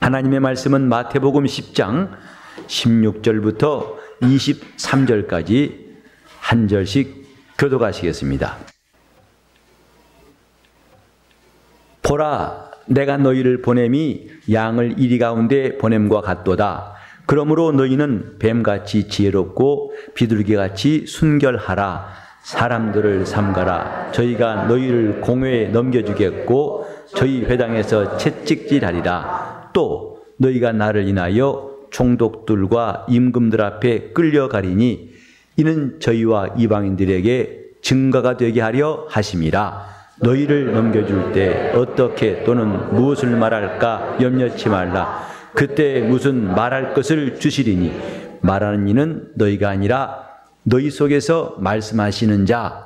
하나님의 말씀은 마태복음 10장 16절부터 23절까지 한 절씩 교독하시겠습니다. 보라, 내가 너희를 보냄이 양을 이리 가운데 보냄과 같도다. 그러므로 너희는 뱀같이 지혜롭고 비둘기같이 순결하라. 사람들을 삼가라. 저희가 너희를 공회에 넘겨주겠고 저희 회당에서 채찍질하리라. 또 너희가 나를 인하여 총독들과 임금들 앞에 끌려가리니 이는 저희와 이방인들에게 증거가 되게 하려 하심이라. 너희를 넘겨줄 때 어떻게 또는 무엇을 말할까 염려치 말라. 그때 무슨 말할 것을 주시리니 말하는 이는 너희가 아니라 너희 속에서 말씀하시는 자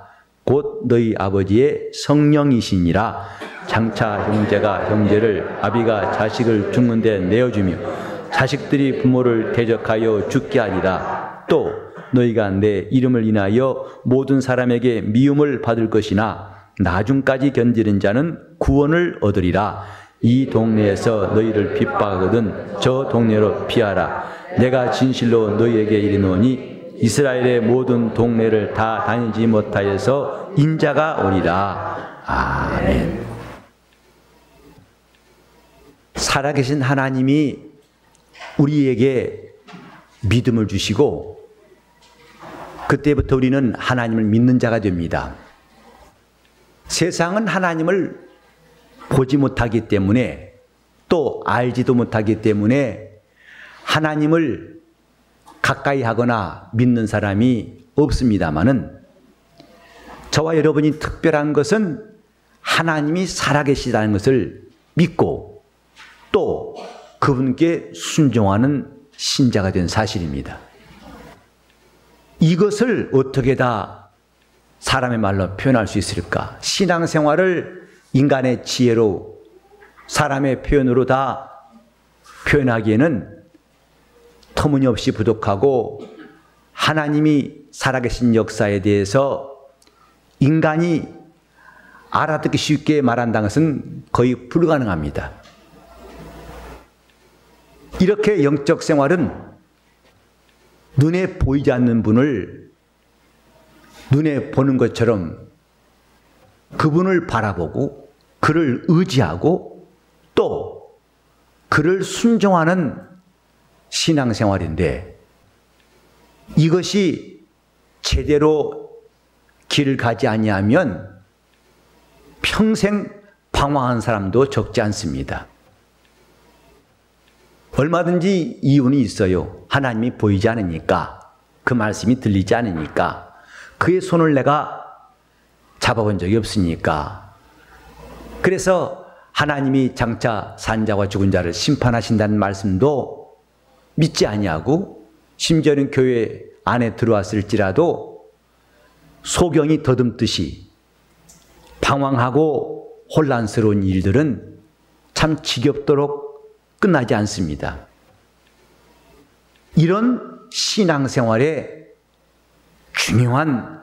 곧 너희 아버지의 성령이시니라. 장차 형제가 형제를, 아비가 자식을 죽는 데 내어주며 자식들이 부모를 대적하여 죽게 하리라. 또 너희가 내 이름을 인하여 모든 사람에게 미움을 받을 것이나 나중까지 견디는 자는 구원을 얻으리라. 이 동네에서 너희를 핍박하거든 저 동네로 피하라. 내가 진실로 너희에게 이르노니 이스라엘의 모든 동네를 다 다니지 못하여서 인자가 오리라. 아멘. 살아계신 하나님이 우리에게 믿음을 주시고 그때부터 우리는 하나님을 믿는 자가 됩니다. 세상은 하나님을 보지 못하기 때문에 또 알지도 못하기 때문에 하나님을 가까이 하거나 믿는 사람이 없습니다마는 저와 여러분이 특별한 것은 하나님이 살아계시다는 것을 믿고 또 그분께 순종하는 신자가 된 사실입니다. 이것을 어떻게 다 사람의 말로 표현할 수 있을까? 신앙생활을 인간의 지혜로 사람의 표현으로 다 표현하기에는 터무니없이 부족하고 하나님이 살아계신 역사에 대해서 인간이 알아듣기 쉽게 말한다는 것은 거의 불가능합니다. 이렇게 영적 생활은 눈에 보이지 않는 분을 눈에 보는 것처럼 그분을 바라보고 그를 의지하고 또 그를 순종하는 신앙생활인데 이것이 제대로 길을 가지 아니하면 평생 방황한 사람도 적지 않습니다. 얼마든지 이유는 있어요. 하나님이 보이지 않으니까, 그 말씀이 들리지 않으니까, 그의 손을 내가 잡아본 적이 없으니까. 그래서 하나님이 장차 산 자와 죽은 자를 심판하신다는 말씀도 믿지 아니하고 심지어는 교회 안에 들어왔을지라도 소경이 더듬듯이 방황하고 혼란스러운 일들은 참 지겹도록 끝나지 않습니다. 이런 신앙생활의 중요한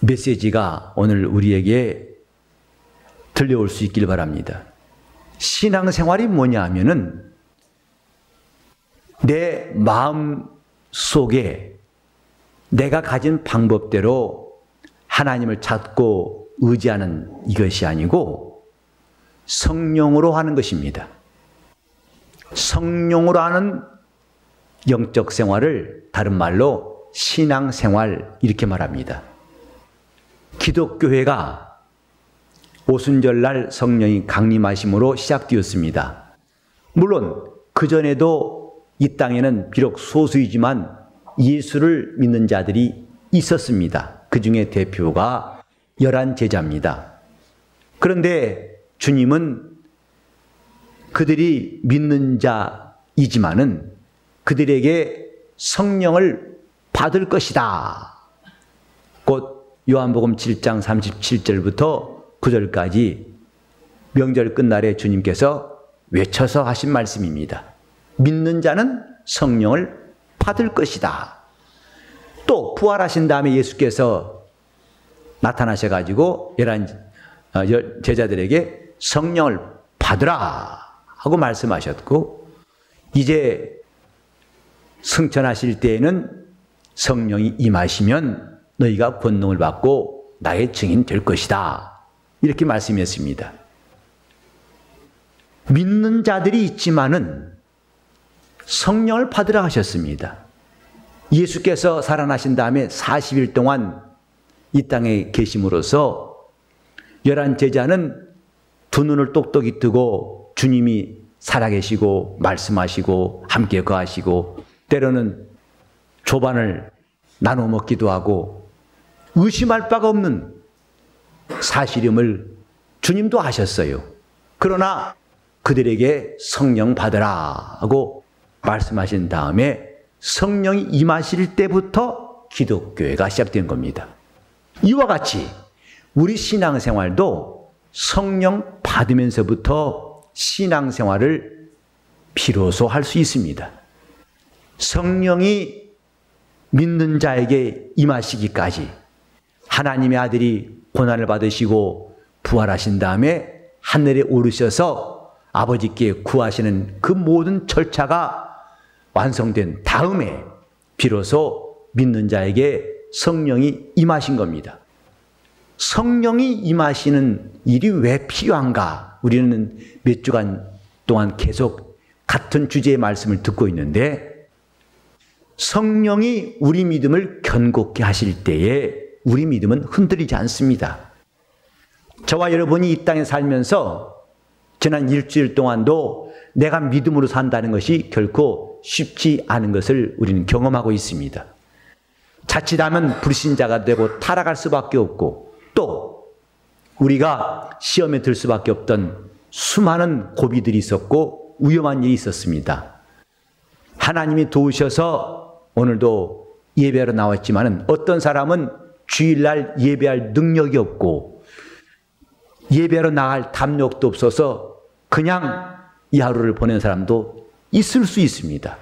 메시지가 오늘 우리에게 들려올 수 있길 바랍니다. 신앙생활이 뭐냐 하면은 내 마음 속에 내가 가진 방법대로 하나님을 찾고 의지하는 이것이 아니고 성령으로 하는 것입니다. 성령으로 하는 영적 생활을 다른 말로 신앙생활 이렇게 말합니다. 기독교회가 오순절날 성령이 강림하심으로 시작되었습니다. 물론 그전에도 이 땅에는 비록 소수이지만 예수를 믿는 자들이 있었습니다. 그 중에 대표가 11제자입니다. 그런데 주님은 그들이 믿는 자이지만은 그들에게 성령을 받을 것이다. 곧 요한복음 7장 37절부터 9절까지 명절 끝날에 주님께서 외쳐서 하신 말씀입니다. 믿는 자는 성령을 받을 것이다. 또 부활하신 다음에 예수께서 나타나셔가지고 제자들에게 성령을 받으라 하고 말씀하셨고, 이제 승천하실 때에는 성령이 임하시면 너희가 권능을 받고 나의 증인 될 것이다. 이렇게 말씀했습니다. 믿는 자들이 있지만은 성령을 받으라 하셨습니다. 예수께서 살아나신 다음에 40일 동안 이 땅에 계심으로써 11 제자는 두 눈을 똑똑히 뜨고 주님이 살아계시고 말씀하시고 함께 거하시고 때로는 조반을 나눠 먹기도 하고 의심할 바가 없는 사실임을 주님도 아셨어요. 그러나 그들에게 성령 받으라 하고 말씀하신 다음에 성령이 임하실 때부터 기독교회가 시작된 겁니다. 이와 같이 우리 신앙생활도 성령 받으면서부터 신앙생활을 비로소 할 수 있습니다. 성령이 믿는 자에게 임하시기까지 하나님의 아들이 고난을 받으시고 부활하신 다음에 하늘에 오르셔서 아버지께 구하시는 그 모든 절차가 완성된 다음에 비로소 믿는 자에게 성령이 임하신 겁니다. 성령이 임하시는 일이 왜 필요한가? 우리는 몇 주간 동안 계속 같은 주제의 말씀을 듣고 있는데, 성령이 우리 믿음을 견고케 하실 때에 우리 믿음은 흔들리지 않습니다. 저와 여러분이 이 땅에 살면서 지난 일주일 동안도 내가 믿음으로 산다는 것이 결코 쉽지 않은 것을 우리는 경험하고 있습니다. 자칫하면 불신자가 되고 타락할 수밖에 없고, 또 우리가 시험에 들 수밖에 없던 수많은 고비들이 있었고 위험한 일이 있었습니다. 하나님이 도우셔서 오늘도 예배하러 나왔지만 어떤 사람은 주일날 예배할 능력이 없고 예배하러 나갈 담력도 없어서 그냥 이 하루를 보낸 사람도 있을 수 있습니다.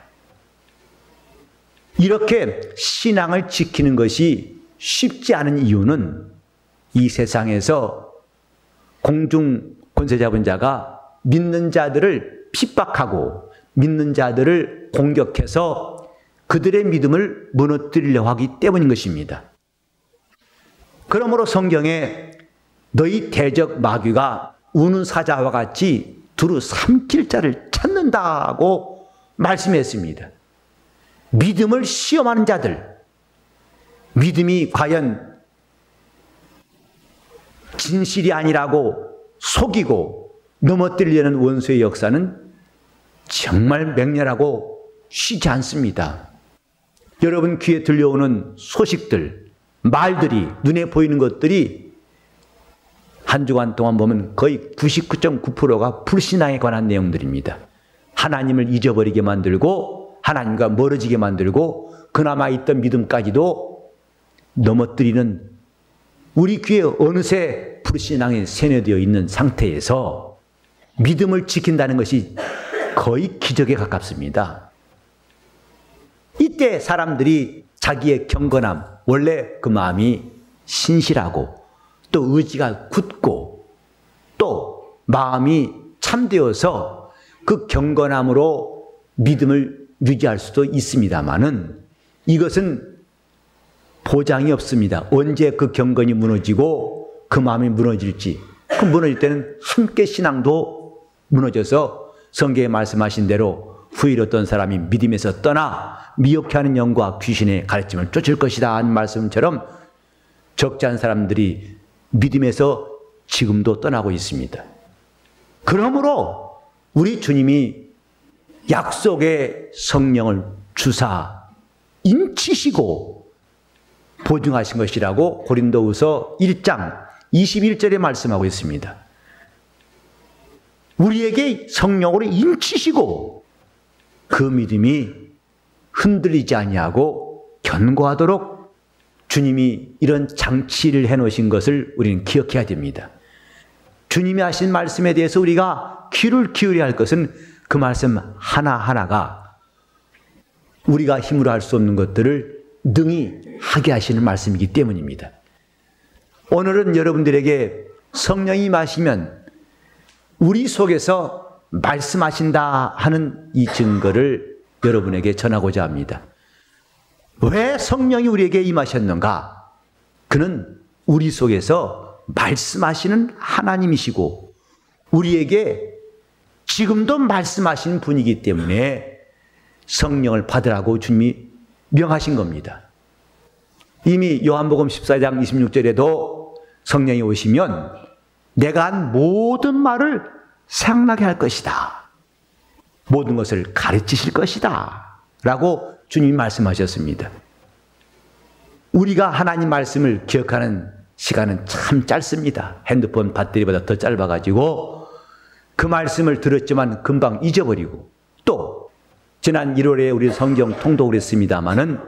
이렇게 신앙을 지키는 것이 쉽지 않은 이유는 이 세상에서 공중 권세 잡은 자가 믿는 자들을 핍박하고 믿는 자들을 공격해서 그들의 믿음을 무너뜨리려 하기 때문인 것입니다. 그러므로 성경에 너희 대적 마귀가 우는 사자와 같이 두루 삼킬 자를 찾는다고 말씀했습니다. 믿음을 시험하는 자들, 믿음이 과연 진실이 아니라고 속이고 넘어뜨리려는 원수의 역사는 정말 맹렬하고 쉬지 않습니다. 여러분 귀에 들려오는 소식들, 말들이, 눈에 보이는 것들이 한 주간 동안 보면 거의 99.9%가 불신앙에 관한 내용들입니다. 하나님을 잊어버리게 만들고 하나님과 멀어지게 만들고 그나마 있던 믿음까지도 넘어뜨리는, 우리 귀에 어느새 불신앙에 세뇌되어 있는 상태에서 믿음을 지킨다는 것이 거의 기적에 가깝습니다. 이때 사람들이 자기의 경건함, 원래 그 마음이 신실하고 또 의지가 굳고 또 마음이 참되어서 그 경건함으로 믿음을 유지할 수도 있습니다만은 이것은 보장이 없습니다. 언제 그 경건이 무너지고 그 마음이 무너질지. 그 무너질 때는 함께 신앙도 무너져서 성경에 말씀하신 대로 후일 어떤 사람이 믿음에서 떠나 미혹해 하는 영과 귀신의 가르침을 쫓을 것이다 하는 말씀처럼 적지 않은 사람들이 믿음에서 지금도 떠나고 있습니다. 그러므로 우리 주님이 약속의 성령을 주사 인치시고 보증하신 것이라고 고린도후서 1장 21절에 말씀하고 있습니다. 우리에게 성령으로 인치시고 그 믿음이 흔들리지 아니하고 견고하도록 주님이 이런 장치를 해놓으신 것을 우리는 기억해야 됩니다. 주님이 하신 말씀에 대해서 우리가 귀를 기울여야 할 것은 그 말씀 하나하나가 우리가 힘으로 할 수 없는 것들을 능히 하게 하시는 말씀이기 때문입니다. 오늘은 여러분들에게 성령이 임하시면 우리 속에서 말씀하신다 하는 이 증거를 여러분에게 전하고자 합니다. 왜 성령이 우리에게 임하셨는가? 그는 우리 속에서 말씀하시는 하나님이시고 우리에게 지금도 말씀하시는 분이기 때문에 성령을 받으라고 주님이 명하신 겁니다. 이미 요한복음 14장 26절에도 성령이 오시면 내가 한 모든 말을 생각나게 할 것이다. 모든 것을 가르치실 것이다. 라고 주님이 말씀하셨습니다. 우리가 하나님 말씀을 기억하는 시간은 참 짧습니다. 핸드폰 배터리보다 더 짧아가지고 그 말씀을 들었지만 금방 잊어버리고 또 지난 1월에 우리 성경 통독을 했습니다마는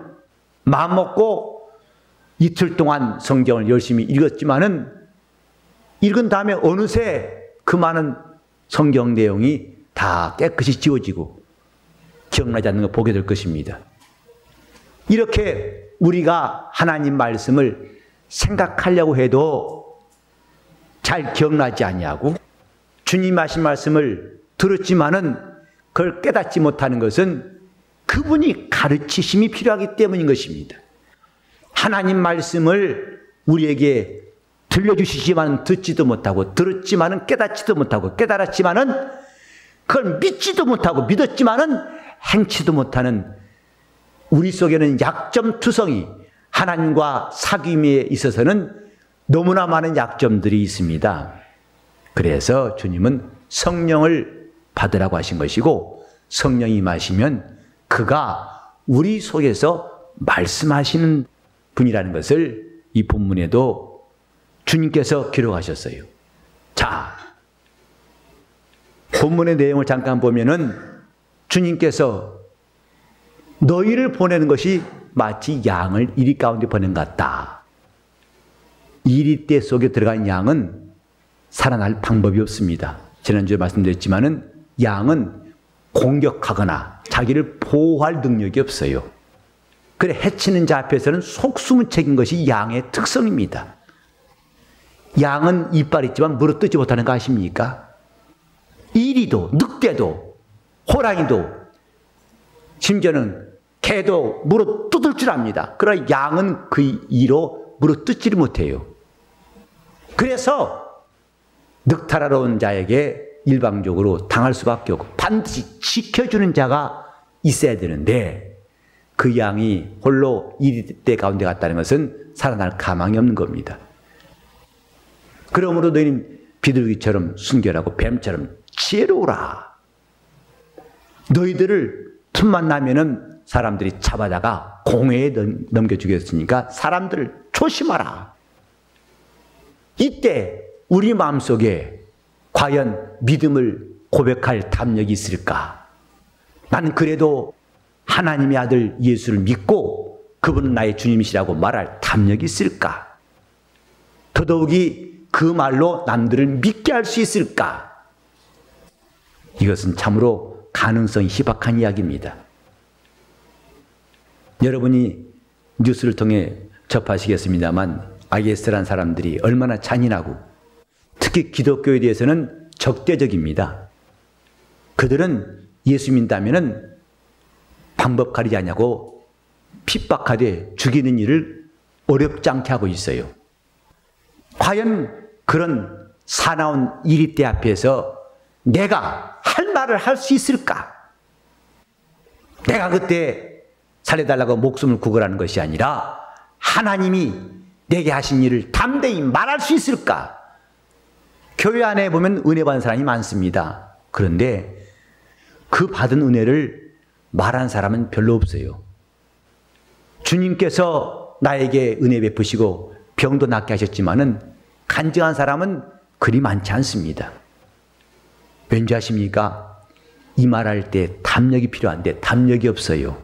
마음 먹고 이틀 동안 성경을 열심히 읽었지만은 읽은 다음에 어느새 그 많은 성경 내용이 다 깨끗이 지워지고 기억나지 않는 걸 보게 될 것입니다. 이렇게 우리가 하나님 말씀을 생각하려고 해도 잘 기억나지 아니하고 주님 하신 말씀을 들었지만은 그걸 깨닫지 못하는 것은 그분이 가르치심이 필요하기 때문인 것입니다. 하나님 말씀을 우리에게 들려주시지만 듣지도 못하고 들었지만은 깨닫지도 못하고 깨달았지만은 그걸 믿지도 못하고 믿었지만은 행치도 못하는 우리 속에는 약점투성이 하나님과 사귐에 있어서는 너무나 많은 약점들이 있습니다. 그래서 주님은 성령을 받으라고 하신 것이고 성령이 임하시면 그가 우리 속에서 말씀하시는 분이라는 것을 이 본문에도 주님께서 기록하셨어요. 자, 본문의 내용을 잠깐 보면은 주님께서 너희를 보내는 것이 마치 양을 이리 가운데 보낸 것 같다. 이리떼 속에 들어간 양은 살아날 방법이 없습니다. 지난주에 말씀드렸지만은 양은 공격하거나 자기를 보호할 능력이 없어요. 그래 해치는 자 앞에서는 속숨을 챙긴 것이 양의 특성입니다. 양은 이빨이 있지만 물어뜯지 못하는 거 아십니까? 이리도 늑대도 호랑이도 심지어는 개도 물어뜯을 줄 압니다. 그러나 양은 그 이로 물어뜯지를 못해요. 그래서 늑탈하러 온 자에게 일방적으로 당할 수밖에 없고 반드시 지켜주는 자가 있어야 되는데 그 양이 홀로 이리떼 가운데 갔다는 것은 살아날 가망이 없는 겁니다. 그러므로 너희는 비둘기처럼 순결하고 뱀처럼 지혜로우라. 너희들을 틈만 나면은 사람들이 잡아다가 공회에 넘겨주겠으니까 사람들을 조심하라. 이때 우리 마음속에 과연 믿음을 고백할 담력이 있을까? 나는 그래도 하나님의 아들 예수를 믿고 그분은 나의 주님이시라고 말할 담력이 있을까? 더더욱이 그 말로 남들을 믿게 할 수 있을까? 이것은 참으로 가능성이 희박한 이야기입니다. 여러분이 뉴스를 통해 접하시겠습니다만 IS라는 사람들이 얼마나 잔인하고 특히 기독교에 대해서는 적대적입니다. 그들은 예수 믿다면은 방법 가리지 않냐고 핍박하되 죽이는 일을 어렵지 않게 하고 있어요. 과연 그런 사나운 이리떼 앞에서 내가 할 말을 할 수 있을까? 내가 그때 살려달라고 목숨을 구걸하는 것이 아니라 하나님이 내게 하신 일을 담대히 말할 수 있을까? 교회 안에 보면 은혜 받은 사람이 많습니다. 그런데 그 받은 은혜를 말한 사람은 별로 없어요. 주님께서 나에게 은혜 베푸시고 병도 낫게 하셨지만은 간증한 사람은 그리 많지 않습니다. 왠지 아십니까? 이 말할 때 담력이 필요한데 담력이 없어요.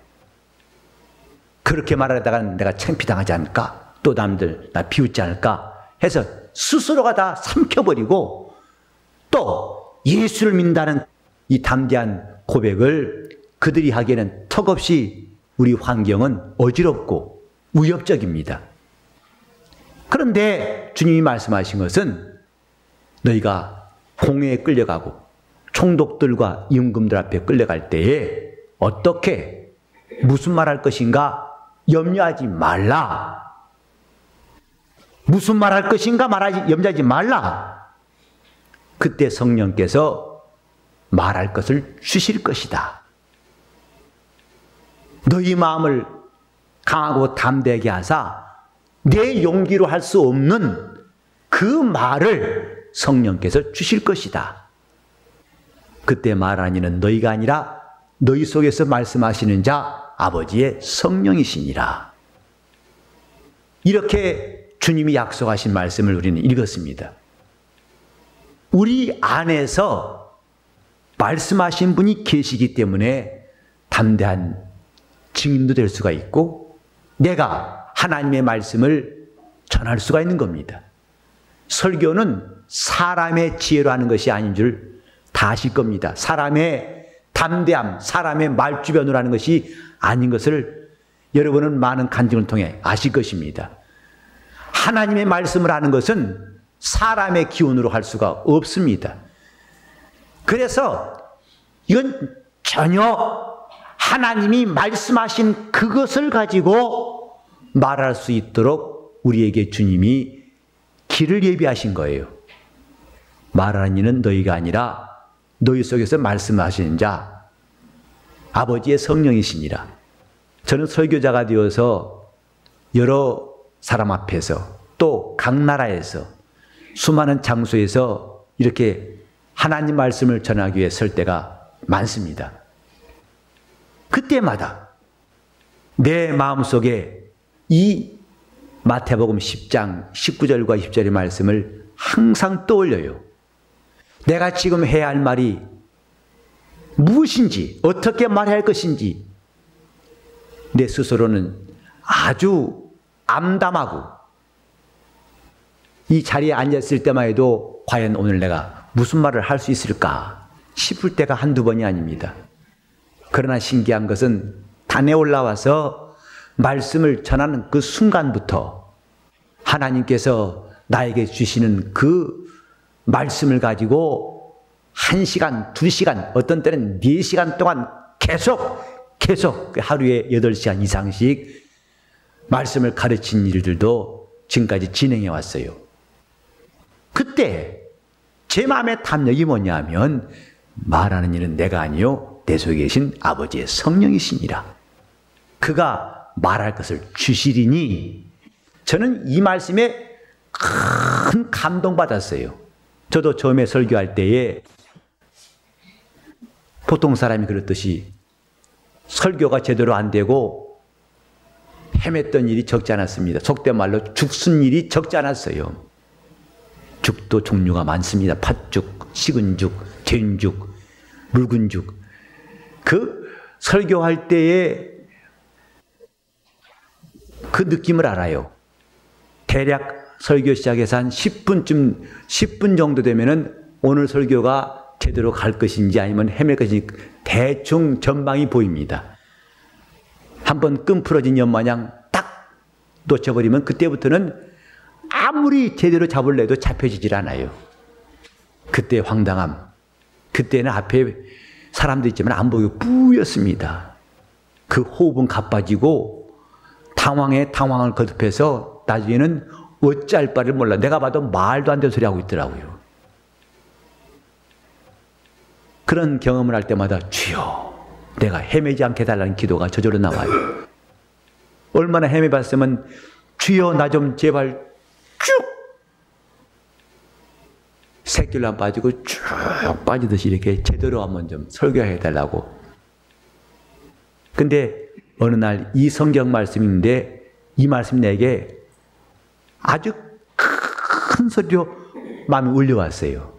그렇게 말하다가 내가 창피당하지 않을까? 또 남들 나 비웃지 않을까? 해서 스스로가 다 삼켜버리고 또 예수를 믿는다는 이 담대한 고백을 그들이 하기에는 턱없이 우리 환경은 어지럽고 위협적입니다. 그런데 주님이 말씀하신 것은 너희가 공회에 끌려가고 총독들과 임금들 앞에 끌려갈 때에 어떻게 무슨 말 할 것인가 염려하지 말라. 무슨 말 할 것인가 염려하지 말라. 그때 성령께서 말할 것을 주실 것이다. 너희 마음을 강하고 담대하게 하사 내 용기로 할 수 없는 그 말을 성령께서 주실 것이다. 그때 말하는 이는 너희가 아니라 너희 속에서 말씀하시는 자 아버지의 성령이시니라. 이렇게 주님이 약속하신 말씀을 우리는 읽었습니다. 우리 안에서 말씀하신 분이 계시기 때문에 담대한 증인도 될 수가 있고 내가 하나님의 말씀을 전할 수가 있는 겁니다. 설교는 사람의 지혜로 하는 것이 아닌 줄 다 아실 겁니다. 사람의 담대함, 사람의 말주변으로 하는 것이 아닌 것을 여러분은 많은 간증을 통해 아실 것입니다. 하나님의 말씀을 하는 것은 사람의 기운으로 할 수가 없습니다. 그래서 이건 전혀 하나님이 말씀하신 그것을 가지고 말할 수 있도록 우리에게 주님이 길을 예비하신 거예요. 말하는 이는 너희가 아니라 너희 속에서 말씀하시는 자 아버지의 성령이시니라. 저는 설교자가 되어서 여러 사람 앞에서 또 각 나라에서 수많은 장소에서 이렇게 하나님 말씀을 전하기 위해 설 때가 많습니다. 그때마다 내 마음속에 이 마태복음 10장 19절과 20절의 말씀을 항상 떠올려요. 내가 지금 해야 할 말이 무엇인지, 어떻게 말해야 할 것인지 내 스스로는 아주 암담하고 이 자리에 앉았을 때만 해도 과연 오늘 내가 무슨 말을 할 수 있을까 싶을 때가 한두 번이 아닙니다. 그러나 신기한 것은 단에 올라와서 말씀을 전하는 그 순간부터 하나님께서 나에게 주시는 그 말씀을 가지고 1시간, 2시간, 어떤 때는 4시간 동안 계속 하루에 8시간 이상씩 말씀을 가르친 일들도 지금까지 진행해 왔어요. 그때 제 마음의 탐욕이 뭐냐면 말하는 일은 내가 아니요 내 속에 계신 아버지의 성령이시니라. 그가 말할 것을 주시리니 저는 이 말씀에 큰 감동받았어요. 저도 처음에 설교할 때에 보통 사람이 그렇듯이 설교가 제대로 안 되고 헤맸던 일이 적지 않았습니다. 속된 말로 죽순 일이 적지 않았어요. 죽도 종류가 많습니다. 팥죽, 식은 죽, 된 죽, 묽은 죽. 그 설교할 때에 그 느낌을 알아요. 대략 설교 시작해서 한 10분 정도 되면은 오늘 설교가 제대로 갈 것인지 아니면 헤맬 것인지 대충 전망이 보입니다. 한번 끈 풀어진 연마냥 딱 놓쳐버리면 그때부터는 아무리 제대로 잡으려 해도 잡혀지질 않아요. 그때 황당함, 그때는 앞에 사람도 있지만 안 보이고 뿌였습니다. 그 호흡은 가빠지고 당황을 거듭해서 나중에는 어찌할 바를 몰라. 내가 봐도 말도 안 되는 소리 하고 있더라고요. 그런 경험을 할 때마다 주여 내가 헤매지 않게 해달라는 기도가 저절로 나와요. 얼마나 헤매봤으면 주여 나 좀 제발 쭉 새길로 안 빠지고 쭉 빠지듯이 이렇게 제대로 한번 좀 설교해달라고. 근데 어느 날 이 성경 말씀인데 이 말씀이 내게 아주 큰 소리로 마음이 울려왔어요.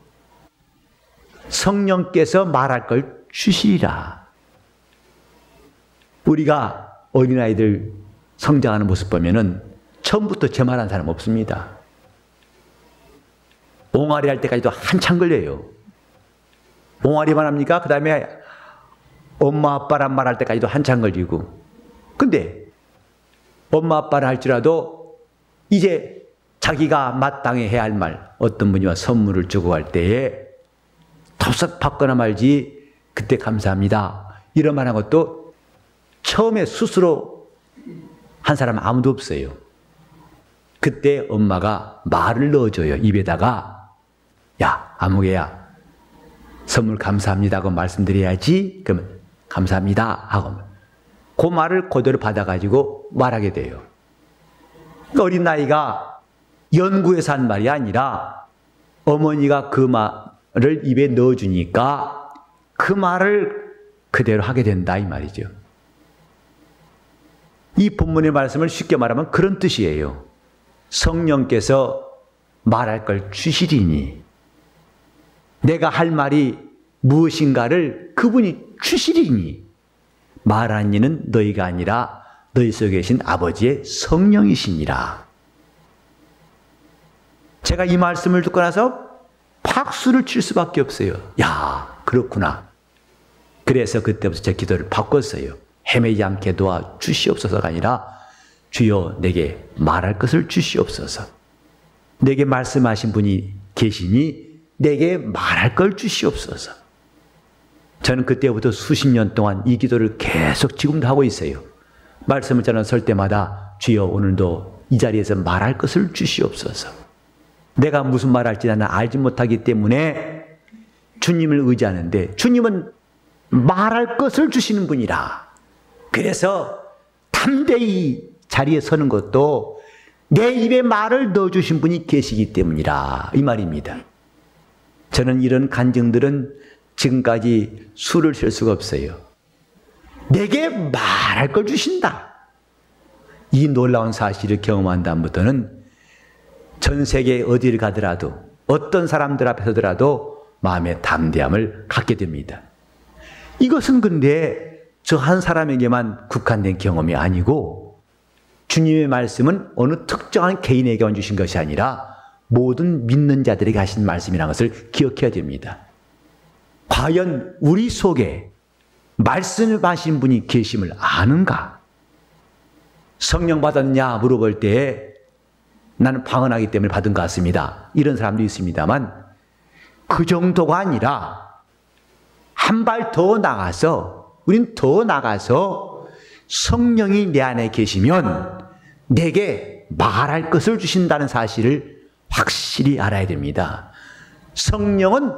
성령께서 말할 걸 주시리라. 우리가 어린아이들 성장하는 모습 보면은 처음부터 제 말한 사람 없습니다. 옹알이 할 때까지도 한참 걸려요. 옹알이만 합니까? 그 다음에 엄마 아빠란 말 할 때까지도 한참 걸리고. 근데 엄마 아빠를 할지라도 이제 자기가 마땅히 해야 할 말, 어떤 분이 와 선물을 주고 할 때에 덥석 받거나 말지 그때 감사합니다. 이런 말한 것도 처음에 스스로 한 사람 아무도 없어요. 그때 엄마가 말을 넣어줘요. 입에다가 야 아무개야 선물 감사합니다고 말씀드려야지. 그러면 감사합니다 하고 그 말을 그대로 받아가지고 말하게 돼요. 어린 나이가 연구해서 한 말이 아니라 어머니가 그 말을 입에 넣어주니까 그 말을 그대로 하게 된다 이 말이죠. 이 본문의 말씀을 쉽게 말하면 그런 뜻이에요. 성령께서 말할 걸 주시리니 내가 할 말이 무엇인가를 그분이 주시리니 말하는 이는 너희가 아니라 너희 속에 계신 아버지의 성령이시니라. 제가 이 말씀을 듣고 나서 박수를 칠 수밖에 없어요. 야, 그렇구나. 그래서 그때부터 제 기도를 바꿨어요. 헤매지 않게 도와 주시옵소서가 아니라 주여 내게 말할 것을 주시옵소서. 내게 말씀하신 분이 계시니 내게 말할 걸 주시옵소서. 저는 그때부터 수십 년 동안 이 기도를 계속 지금도 하고 있어요. 말씀을 저는 설 때마다 주여 오늘도 이 자리에서 말할 것을 주시옵소서. 내가 무슨 말할지 나는 알지 못하기 때문에 주님을 의지하는데 주님은 말할 것을 주시는 분이라. 그래서 담대히 자리에 서는 것도 내 입에 말을 넣어주신 분이 계시기 때문이라 이 말입니다. 저는 이런 간증들은 지금까지 수를 셀 수가 없어요. 내게 말할 걸 주신다. 이 놀라운 사실을 경험한 다음부터는 전 세계 어디를 가더라도 어떤 사람들 앞에 서더라도 마음의 담대함을 갖게 됩니다. 이것은 근데 저 한 사람에게만 국한된 경험이 아니고 주님의 말씀은 어느 특정한 개인에게만 주신 것이 아니라 모든 믿는 자들에게 하신 말씀이라는 것을 기억해야 됩니다. 과연 우리 속에 말씀을 하신 분이 계심을 아는가? 성령 받았냐 물어볼 때에 나는 방언하기 때문에 받은 것 같습니다. 이런 사람도 있습니다만 그 정도가 아니라 한 발 더 나가서 우린 더 나가서 성령이 내 안에 계시면 내게 말할 것을 주신다는 사실을 확실히 알아야 됩니다. 성령은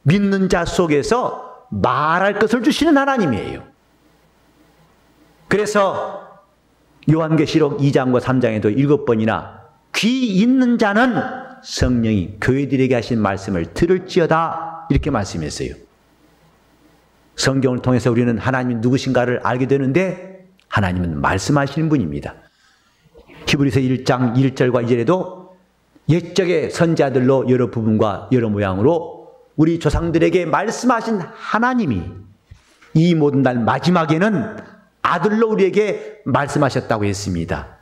믿는 자 속에서 말할 것을 주시는 하나님이에요. 그래서 요한계시록 2장과 3장에도 7번이나 귀 있는 자는 성령이 교회들에게 하신 말씀을 들을지어다 이렇게 말씀했어요. 성경을 통해서 우리는 하나님이 누구신가를 알게 되는데 하나님은 말씀하시는 분입니다. 히브리서 1장 1절과 2절에도 옛적의 선지자들로 여러 부분과 여러 모양으로 우리 조상들에게 말씀하신 하나님이 이 모든 날 마지막에는 아들로 우리에게 말씀하셨다고 했습니다.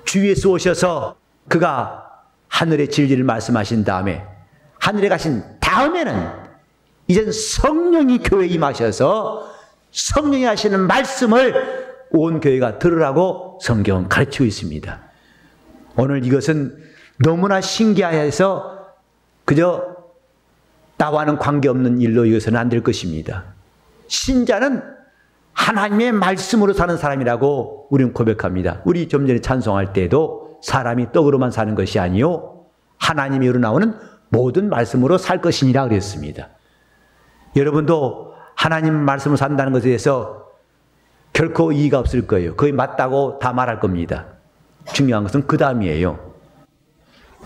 주 예수 오셔서 그가 하늘의 진리를 말씀하신 다음에 하늘에 가신 다음에는 이젠 성령이 교회에 임하셔서 성령이 하시는 말씀을 온 교회가 들으라고 성경은 가르치고 있습니다. 오늘 이것은 너무나 신기해서 그저 나와는 관계없는 일로 이것은 안 될 것입니다. 신자는 하나님의 말씀으로 사는 사람이라고 우리는 고백합니다. 우리 좀 전에 찬송할 때도 사람이 떡으로만 사는 것이 아니요 하나님이 우러나오는 모든 말씀으로 살 것이니라 그랬습니다. 여러분도 하나님 말씀으로 산다는 것에 대해서 결코 이의가 없을 거예요. 거의 맞다고 다 말할 겁니다. 중요한 것은 그 다음이에요.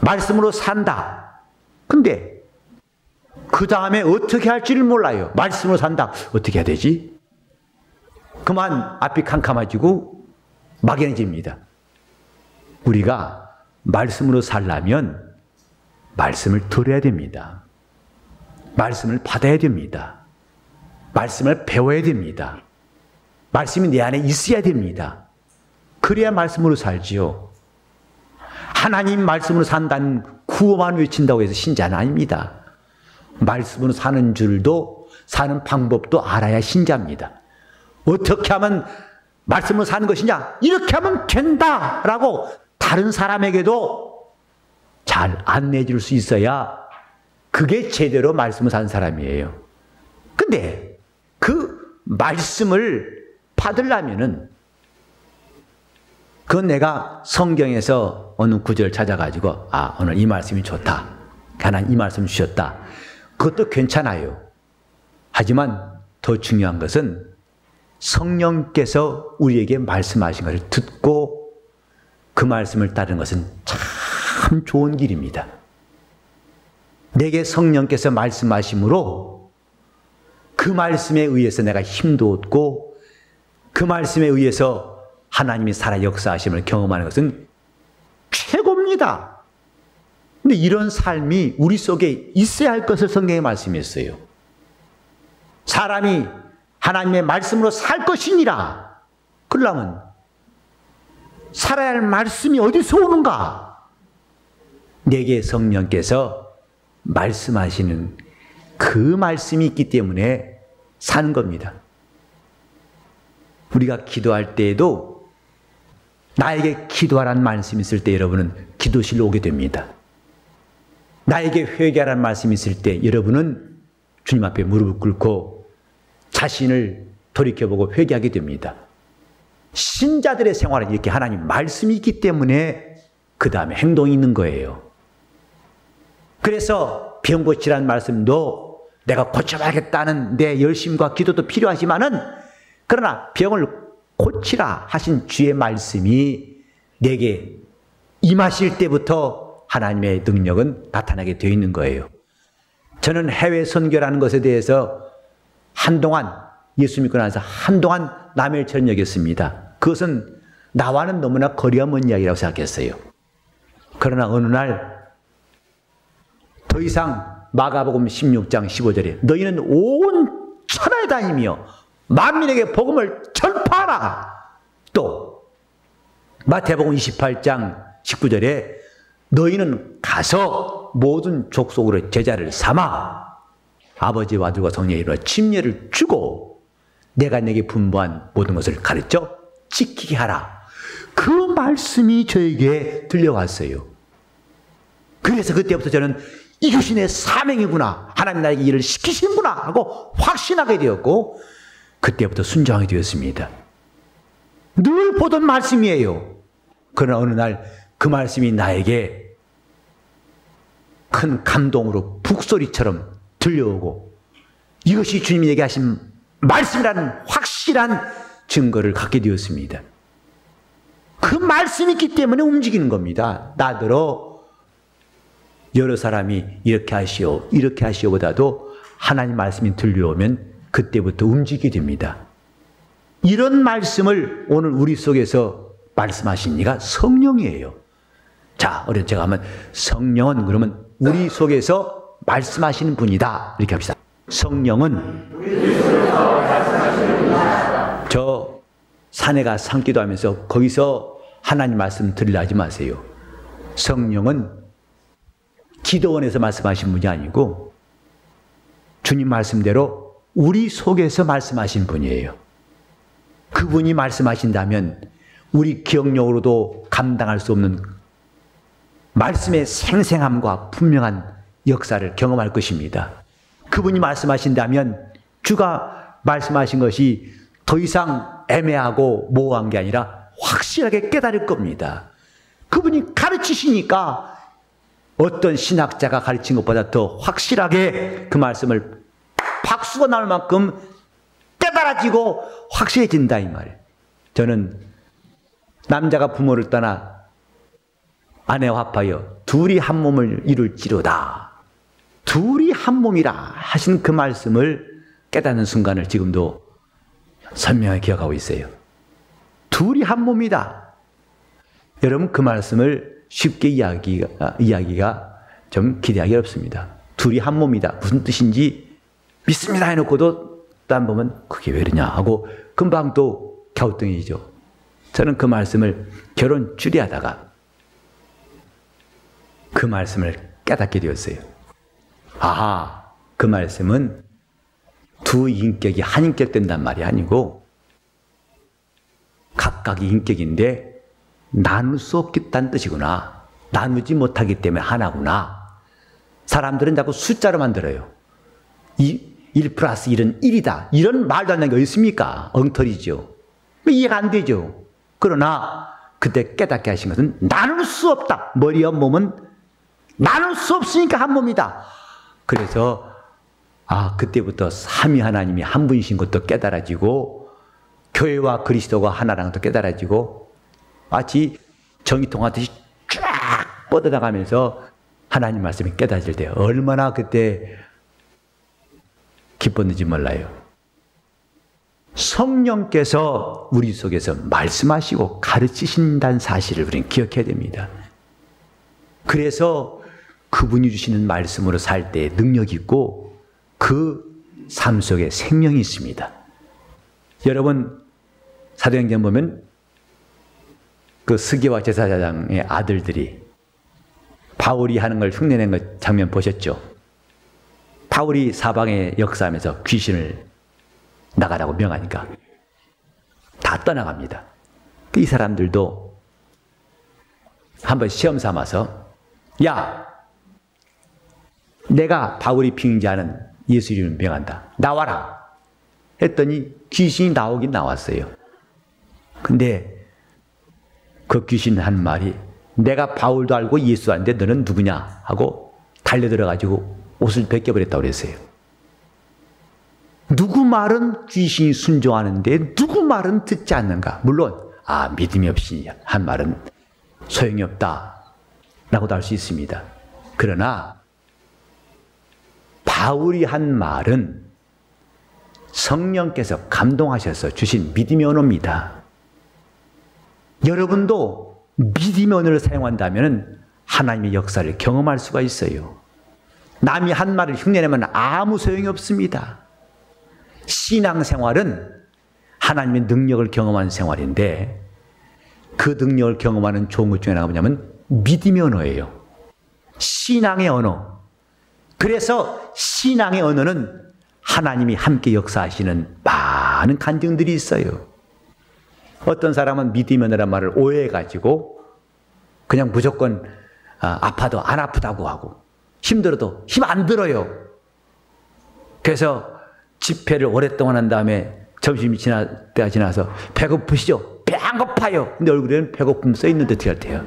말씀으로 산다. 근데 그 다음에 어떻게 할지를 몰라요. 말씀으로 산다. 어떻게 해야 되지? 그만 앞이 캄캄해지고 막연해집니다. 우리가 말씀으로 살려면 말씀을 들어야 됩니다. 말씀을 받아야 됩니다. 말씀을 배워야 됩니다. 말씀이 내 안에 있어야 됩니다. 그래야 말씀으로 살지요. 하나님 말씀으로 산다는 구호만 외친다고 해서 신자는 아닙니다. 말씀으로 사는 줄도 사는 방법도 알아야 신자입니다. 어떻게 하면 말씀으로 사는 것이냐? 이렇게 하면 된다라고 다른 사람에게도 잘 안내해 줄 수 있어야 그게 제대로 말씀을 산 사람이에요. 근데 그 말씀을 받으려면은 그건 내가 성경에서 어느 구절을 찾아가지고 오늘 이 말씀이 좋다. 하나님 이 말씀 주셨다. 그것도 괜찮아요. 하지만 더 중요한 것은 성령께서 우리에게 말씀하신 것을 듣고 그 말씀을 따르는 것은 참 좋은 길입니다. 내게 성령께서 말씀하심으로 그 말씀에 의해서 내가 힘도 얻고 그 말씀에 의해서 하나님이 살아 역사하심을 경험하는 것은 최고입니다. 근데 이런 삶이 우리 속에 있어야 할 것을 성경에 말씀했어요. 사람이 하나님의 말씀으로 살 것이니라. 그러려면 살아야 할 말씀이 어디서 오는가? 내게 성령께서 말씀하시는 그 말씀이 있기 때문에 사는 겁니다. 우리가 기도할 때에도 나에게 기도하라는 말씀이 있을 때 여러분은 기도실로 오게 됩니다. 나에게 회개하라는 말씀이 있을 때 여러분은 주님 앞에 무릎을 꿇고 자신을 돌이켜보고 회개하게 됩니다. 신자들의 생활은 이렇게 하나님 말씀이 있기 때문에 그 다음에 행동이 있는 거예요. 그래서 병 고치라는 말씀도 내가 고쳐봐야겠다는 내 열심과 기도도 필요하지만은 그러나 병을 고치라 하신 주의 말씀이 내게 임하실 때부터 하나님의 능력은 나타나게 되어 있는 거예요. 저는 해외 선교라는 것에 대해서 한동안 예수 믿고 나서 한동안 남의 일처럼 여겼습니다. 그것은 나와는 너무나 거리가 먼 이야기라고 생각했어요. 그러나 어느 날 더 이상 마가복음 16장 15절에 너희는 온 천하에 다니며 만민에게 복음을 전파하라. 또 마태복음 28장 19절에 너희는 가서 모든 족속으로 제자를 삼아 아버지와 아들과 성령의 이름으로 침례를 주고 내가 내게 분부한 모든 것을 가르쳐 지키게 하라. 그 말씀이 저에게 들려왔어요. 그래서 그때부터 저는 이것이 내 사명이구나. 하나님 나에게 일을 시키시는구나 하고 확신하게 되었고 그때부터 순종하게 되었습니다. 늘 보던 말씀이에요. 그러나 어느 날 그 말씀이 나에게 큰 감동으로 북소리처럼 들려오고 이것이 주님이 얘기 하신 말씀이라는 확실한 증거를 갖게 되었습니다. 그 말씀이 있기 때문에 움직이는 겁니다. 나더러 여러 사람이 이렇게 하시오 이렇게 하시오보다도 하나님 말씀이 들려오면 그때부터 움직이게 됩니다. 이런 말씀을 오늘 우리 속에서 말씀하신 이가 성령이에요. 자, 어린 제가 하면 성령은 그러면 우리 속에서 말씀하시는 분이다 이렇게 합시다. 성령은 저 산에 가 산기도 하면서 거기서 하나님 말씀 들으려 하지 마세요. 성령은 기도원에서 말씀하신 분이 아니고 주님 말씀대로 우리 속에서 말씀하신 분이에요. 그분이 말씀하신다면 우리 기억력으로도 감당할 수 없는 말씀의 생생함과 분명한 역사를 경험할 것입니다. 그분이 말씀하신다면 주가 말씀하신 것이 더 이상 애매하고 모호한 게 아니라 확실하게 깨달을 겁니다. 그분이 가르치시니까 어떤 신학자가 가르친 것보다 더 확실하게 그 말씀을 박수가 나올 만큼 깨달아지고 확실해진다 이 말이에요. 저는 남자가 부모를 떠나 아내와 합하여 둘이 한 몸을 이룰지로다. 둘이 한 몸이라 하신 그 말씀을 깨닫는 순간을 지금도 선명하게 기억하고 있어요. 둘이 한 몸이다. 여러분 그 말씀을 쉽게 이야기가 좀 기대하기 어렵습니다. 둘이 한 몸이다. 무슨 뜻인지 믿습니다 해놓고도 딴 보면 그게 왜 그러냐 하고 금방 또 갸우뚱이죠. 저는 그 말씀을 결혼 주례하다가 그 말씀을 깨닫게 되었어요. 아하, 그 말씀은 두 인격이 한 인격 된단 말이 아니고 각각의 인격인데 나눌 수 없겠다는 뜻이구나. 나누지 못하기 때문에 하나구나. 사람들은 자꾸 숫자로 만들어요. 1 플러스 1은 1이다. 이런 말도 안 되는 게 어디 있습니까? 엉터리죠. 이해가 안 되죠. 그러나 그때 깨닫게 하신 것은 나눌 수 없다. 머리와 몸은 나눌 수 없으니까 한 몸이다. 그래서 그때부터 삼위 하나님이 한 분이신 것도 깨달아지고 교회와 그리스도가 하나라는 것도 깨달아지고 마치 전기통하듯이 쫙 뻗어나가면서 하나님 말씀이 깨달아질 때 얼마나 그때 기뻤는지 몰라요. 성령께서 우리 속에서 말씀하시고 가르치신다는 사실을 우리는 기억해야 됩니다. 그래서 그분이 주시는 말씀으로 살 때 능력이 있고 그 삶 속에 생명이 있습니다. 여러분 사도행전 보면 그 스게와 제사장의 아들들이 바울이 하는 걸 흉내낸 것 장면 보셨죠? 바울이 사방에 역사하면서 귀신을 나가라고 명하니까 다 떠나갑니다. 이 사람들도 한번 시험 삼아서 야, 내가 바울이 빙자하는 예수 이름을 명한다. 나와라. 했더니 귀신이 나오긴 나왔어요. 근데 그 귀신 한 말이 내가 바울도 알고 예수도 아는데 너는 누구냐 하고 달려들어가지고 옷을 벗겨버렸다고 그랬어요. 누구 말은 귀신이 순종하는데 누구 말은 듣지 않는가? 물론 믿음이 없이 한 말은 소용이 없다 라고도 할 수 있습니다. 그러나 바울이 한 말은 성령께서 감동하셔서 주신 믿음의 언어입니다. 여러분도 믿음의 언어를 사용한다면 하나님의 역사를 경험할 수가 있어요. 남이 한 말을 흉내내면 아무 소용이 없습니다. 신앙생활은 하나님의 능력을 경험하는 생활인데 그 능력을 경험하는 좋은 것 중에 하나가 뭐냐면 믿음의 언어예요. 신앙의 언어. 그래서 신앙의 언어는 하나님이 함께 역사하시는 많은 간증들이 있어요. 어떤 사람은 믿음의 언어란 말을 오해해가지고 그냥 무조건 아파도 안 아프다고 하고 힘들어도 힘 안 들어요. 그래서 집회를 오랫동안 한 다음에 점심이 때가 지나서 배고프시죠? 배 안 고파요. 근데 얼굴에는 배고픔 써있는데 어떻게 할 때요?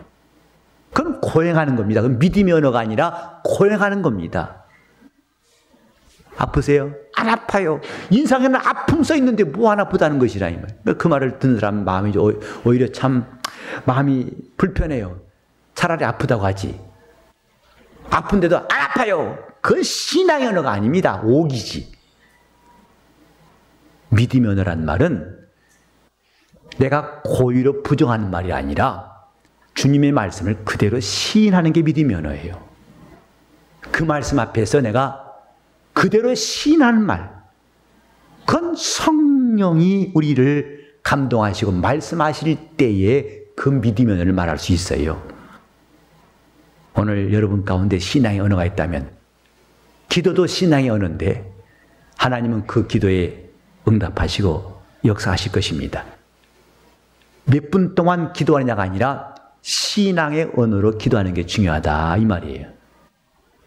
그건 고행하는 겁니다. 그건 믿음의 언어가 아니라 고행하는 겁니다. 아프세요? 안 아파요. 인상에는 아픔 써있는데 뭐 안 아프다는 것이라. 그 말을 듣는 사람 마음이 오히려 참 마음이 불편해요. 차라리 아프다고 하지. 아픈데도 안 아파요. 그건 신앙의 언어가 아닙니다. 오기지. 믿음의 언어란 말은 내가 고의로 부정하는 말이 아니라 주님의 말씀을 그대로 시인하는 게 믿음의 언어예요. 그 말씀 앞에서 내가 그대로 시인하는 말. 그건 성령이 우리를 감동하시고 말씀하실 때에 그 믿음의 언어를 말할 수 있어요. 오늘 여러분 가운데 신앙의 언어가 있다면 기도도 신앙의 언어인데 하나님은 그 기도에 응답하시고 역사하실 것입니다. 몇 분 동안 기도하느냐가 아니라 신앙의 언어로 기도하는 게 중요하다 이 말이에요.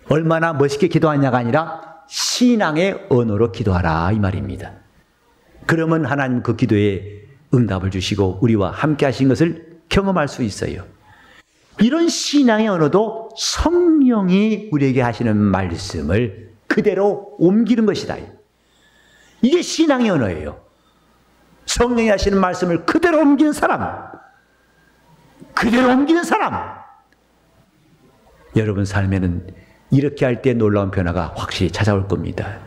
얼마나 멋있게 기도하느냐가 아니라 신앙의 언어로 기도하라 이 말입니다. 그러면 하나님 그 기도에 응답을 주시고 우리와 함께 하신 것을 경험할 수 있어요. 이런 신앙의 언어도 성령이 우리에게 하시는 말씀을 그대로 옮기는 것이다. 이게 신앙의 언어예요. 성령이 하시는 말씀을 그대로 옮기는 사람. 그대로 옮기는 사람. 여러분 삶에는 이렇게 할 때 놀라운 변화가 확실히 찾아올 겁니다.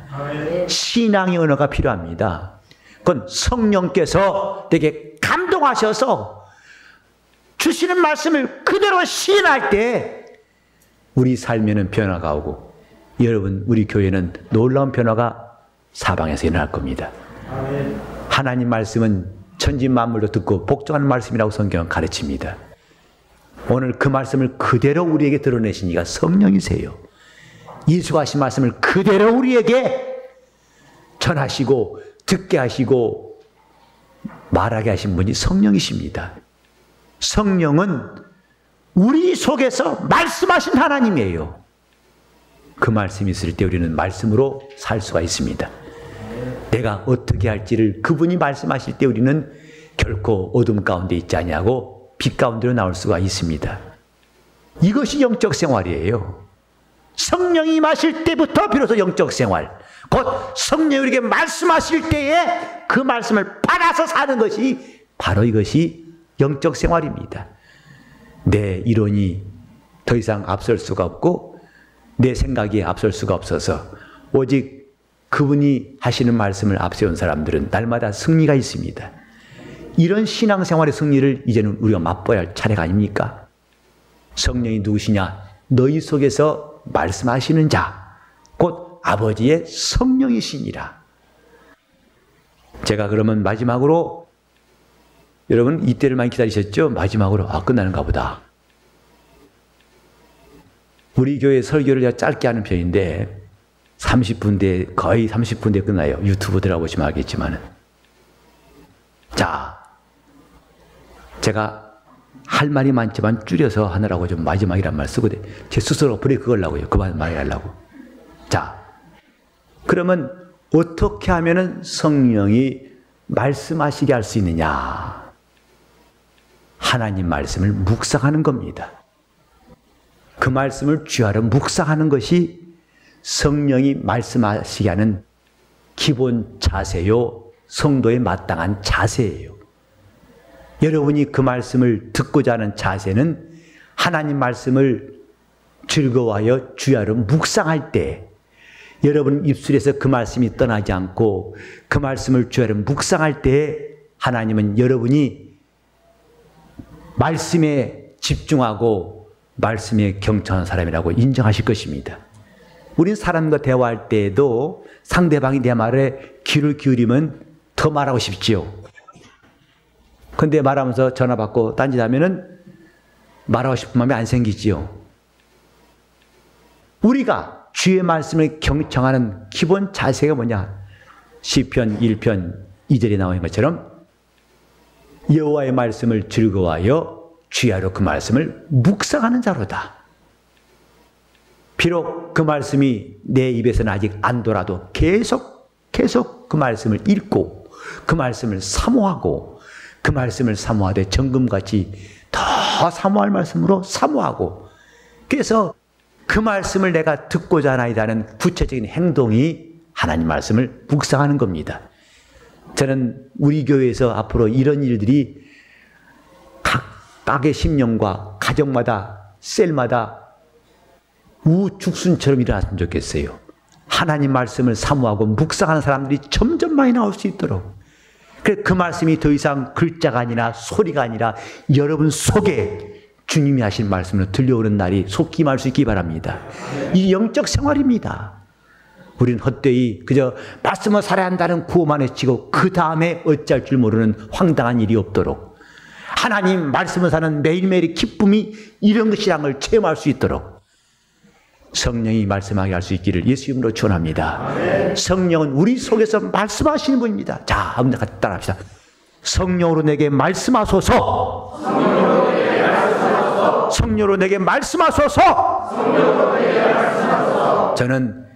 신앙의 언어가 필요합니다. 그건 성령께서 되게 감동하셔서 주시는 말씀을 그대로 시인할 때 우리 삶에는 변화가 오고 여러분 우리 교회는 놀라운 변화가 사방에서 일어날 겁니다. 하나님 말씀은 천지 만물도 듣고 복종하는 말씀이라고 성경은 가르칩니다. 오늘 그 말씀을 그대로 우리에게 드러내신 이가 성령이세요. 예수가 하신 말씀을 그대로 우리에게 전하시고 듣게 하시고 말하게 하신 분이 성령이십니다. 성령은 우리 속에서 말씀하신 하나님이에요. 그 말씀이 있을 때 우리는 말씀으로 살 수가 있습니다. 내가 어떻게 할지를 그분이 말씀하실 때 우리는 결코 어둠 가운데 있지 아니하고 빛 가운데로 나올 수가 있습니다. 이것이 영적 생활이에요. 성령이 임하실 때부터 비로소 영적 생활, 곧 성령이 우리에게 말씀하실 때에 그 말씀을 받아서 사는 것이 바로 이것이 영적 생활입니다. 내 이론이 더 이상 앞설 수가 없고 내 생각이 앞설 수가 없어서 오직 그분이 하시는 말씀을 앞세운 사람들은 날마다 승리가 있습니다. 이런 신앙생활의 승리를 이제는 우리가 맛봐야 할 차례가 아닙니까? 성령이 누구시냐? 너희 속에서 말씀하시는 자, 곧 아버지의 성령이시니라. 제가 그러면 마지막으로, 여러분 이때를 많이 기다리셨죠? 마지막으로 끝나는가 보다. 우리 교회 설교를 제가 짧게 하는 편인데 30분대, 거의 30분대 끝나요. 유튜브 들어보시면 알겠지만. 자, 제가 할 말이 많지만 줄여서 하느라고 좀 마지막이란 말 쓰거든요. 제 스스로 브레이크 걸라고요. 그만 말하려고. 자, 그러면 어떻게 하면은 성령이 말씀하시게 할 수 있느냐? 하나님 말씀을 묵상하는 겁니다. 그 말씀을 쥐하러 묵상하는 것이 성령이 말씀하시게 하는 기본 자세요, 성도에 마땅한 자세예요. 여러분이 그 말씀을 듣고자 하는 자세는 하나님 말씀을 즐거워하여 쥐하러 묵상할 때, 여러분 입술에서 그 말씀이 떠나지 않고 그 말씀을 쥐하러 묵상할 때 하나님은 여러분이 말씀에 집중하고 말씀에 경청하는 사람이라고 인정하실 것입니다. 우린 사람과 대화할 때에도 상대방이 내 말에 귀를 기울이면 더 말하고 싶지요. 근데 말하면서 전화 받고 딴짓하면은 말하고 싶은 마음이 안 생기지요. 우리가 주의 말씀을 경청하는 기본 자세가 뭐냐? 시편 1편 2절에 나오는 것처럼 여호와의 말씀을 즐거워하여 주야로 그 말씀을 묵상하는 자로다. 비록 그 말씀이 내 입에서는 아직 안 돌아도 계속 그 말씀을 읽고 그 말씀을 사모하고 그 말씀을 사모하되 정금같이 더 사모할 말씀으로 사모하고, 그래서 그 말씀을 내가 듣고자 하나이다는 구체적인 행동이 하나님 말씀을 묵상하는 겁니다. 저는 우리 교회에서 앞으로 이런 일들이 각 가게 심령과 가정마다 셀마다 우죽순처럼 일어났으면 좋겠어요. 하나님 말씀을 사모하고 묵상하는 사람들이 점점 많이 나올 수 있도록. 그 말씀이 더 이상 글자가 아니라 소리가 아니라 여러분 속에 주님이 하신 말씀으로 들려오는 날이 속 임할 수 있기 바랍니다. 이 영적 생활입니다. 우리는 헛되이 그저 말씀을 살아야 한다는 구호만 외치고 그 다음에 어찌할 줄 모르는 황당한 일이 없도록, 하나님 말씀을 사는 매일매일의 기쁨이 이런 것이라는 걸 체험할 수 있도록 성령이 말씀하게 할 수 있기를 예수 이름으로 축원합니다. 성령은 우리 속에서 말씀하시는 분입니다. 자, 한번 같이 따라합시다. 성령으로 내게 말씀하소서. 성령으로 내게 말씀하소서. 저는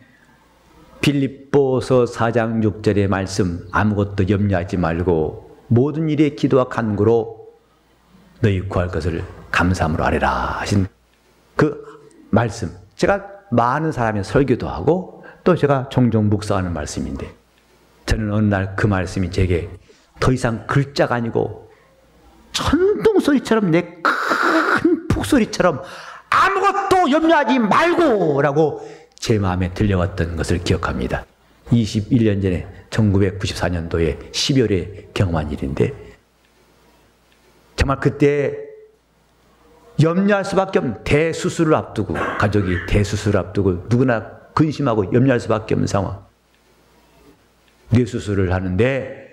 빌립보서 4장 6절의 말씀, 아무것도 염려하지 말고 모든 일에 기도와 간구로 너희 구할 것을 감사함으로 아뢰라 하신 그 말씀, 제가 많은 사람의 설교도 하고 또 제가 종종 묵상하는 말씀인데, 저는 어느 날 그 말씀이 제게 더 이상 글자가 아니고 천둥소리처럼, 내 큰 북소리처럼 아무것도 염려하지 말고 라고 제 마음에 들려왔던 것을 기억합니다. 21년 전에 1994년도에 12월에 경험한 일인데, 정말 그때 염려할 수밖에 없는, 대수술을 앞두고, 가족이 대수술을 앞두고 누구나 근심하고 염려할 수밖에 없는 상황. 뇌수술을 하는데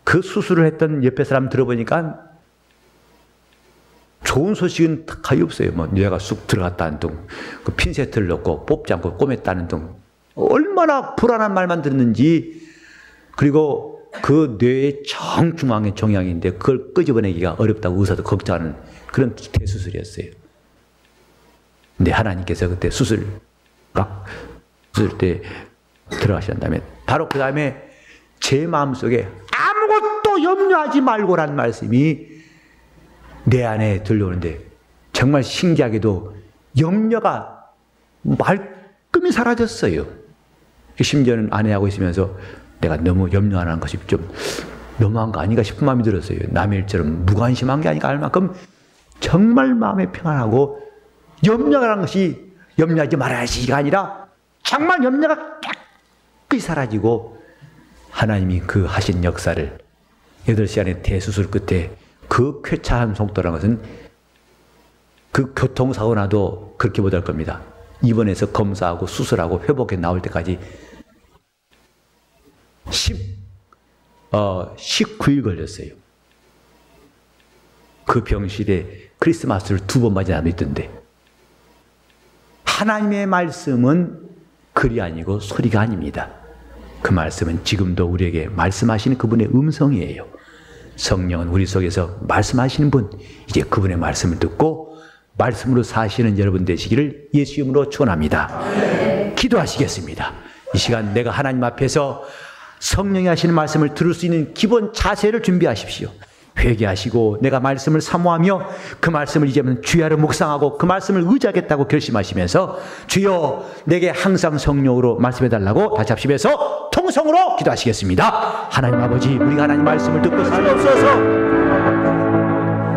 그 수술을 했던 옆에 사람 들어보니까 좋은 소식은 거의 없어요. 뭐 뇌가 쑥 들어갔다는 등, 그 핀세트를 넣고 뽑지 않고 꼬맸다는 등, 얼마나 불안한 말만 듣는지. 그리고 그 뇌의 정중앙의 종양인데 그걸 끄집어내기가 어렵다고 의사도 걱정하는 그런 대수술이었어요. 근데 하나님께서 그때 수술 막 쓸 때 들어가신 다음에 바로 그 다음에 제 마음속에 아무것도 염려하지 말고라는 말씀이 내 안에 들려오는데 정말 신기하게도 염려가 말끔히 사라졌어요. 심지어는 아내하고 있으면서 내가 너무 염려하는 것이 좀 너무한 거 아닌가 싶은 마음이 들었어요. 남의 일처럼 무관심한 게 아닌가 할 만큼 정말 마음이 평안하고 염려라는 것이 염려하지 말아야지가 아니라 정말 염려가 깨끗이 사라지고 하나님이 그 하신 역사를 8시간의 대수술 끝에 그 쾌차한 속도라는 것은 그 교통사고 나도 그렇게 못할 겁니다. 입원해서 검사하고 수술하고 회복해 나올 때까지 19일 걸렸어요. 그 병실에 크리스마스를 2번 맞이나 있던데 하나님의 말씀은 글이 아니고 소리가 아닙니다. 그 말씀은 지금도 우리에게 말씀하시는 그분의 음성이에요. 성령은 우리 속에서 말씀하시는 분, 이제 그분의 말씀을 듣고 말씀으로 사시는 여러분 되시기를 예수 이름으로 축원합니다. 기도하시겠습니다. 이 시간 내가 하나님 앞에서 성령이 하시는 말씀을 들을 수 있는 기본 자세를 준비하십시오. 회개하시고 내가 말씀을 사모하며 그 말씀을 이제는 주야로 묵상하고 그 말씀을 의지하겠다고 결심하시면서 주여 내게 항상 성령으로 말씀해달라고 다시 합심해서 통성으로 기도하시겠습니다. 하나님 아버지, 우리가 하나님 말씀을 듣고 살옵소서.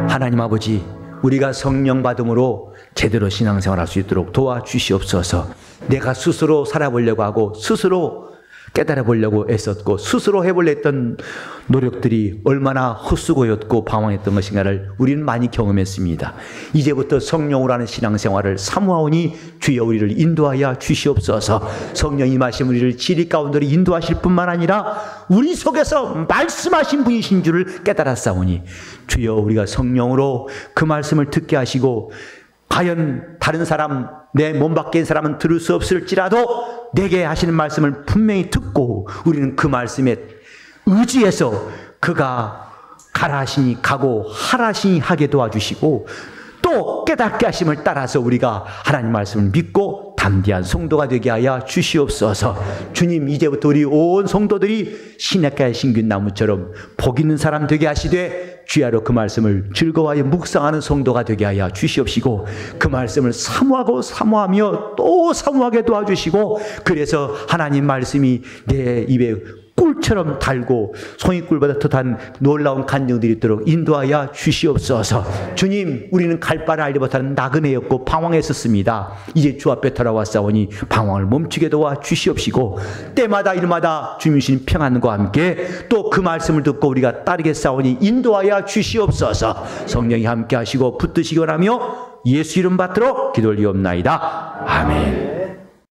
하나님 아버지, 우리가 성령 받음으로 제대로 신앙생활할 수 있도록 도와주시옵소서. 내가 스스로 살아보려고 하고 스스로 깨달아 보려고 애썼고 스스로 해보려 했던 노력들이 얼마나 헛수고였고 방황했던 것인가를 우리는 많이 경험했습니다. 이제부터 성령으로 하는 신앙생활을 사모하오니 주여 우리를 인도하여 주시옵소서. 성령 임하신 우리를 진리 가운데로 인도하실 뿐만 아니라 우리 속에서 말씀하신 분이신 줄을 깨달았사오니 주여 우리가 성령으로 그 말씀을 듣게 하시고 과연 다른 사람, 내 몸 밖의 사람은 들을 수 없을지라도 내게 하시는 말씀을 분명히 듣고 우리는 그 말씀에 의지해서 그가 가라 하시니 가고 하라 하시니 하게 도와주시고 또 깨닫게 하심을 따라서 우리가 하나님 말씀을 믿고 담대한 성도가 되게 하여 주시옵소서. 주님, 이제부터 우리 온 성도들이 시냇가의 신균 나무처럼 복 있는 사람 되게 하시되 주야로 그 말씀을 즐거워하여 묵상하는 성도가 되게 하여 주시옵시고 그 말씀을 사모하고 사모하며 또 사모하게 도와주시고 그래서 하나님 말씀이 내 입에 꿀처럼 달고 송이꿀보다 더 단 놀라운 간증들이 있도록 인도하여 주시옵소서. 주님, 우리는 갈 바를 알지 못하는 나그네였고 방황했었습니다. 이제 주 앞에 돌아왔사오니 방황을 멈추게 도와 주시옵시고 때마다 일마다 주님 주신 평안과 함께 또 그 말씀을 듣고 우리가 따르겠사오니 인도하여 주시옵소서. 성령이 함께 하시고 붙드시기 원하며 예수 이름 받들어 기도 올리옵나이다. 아멘.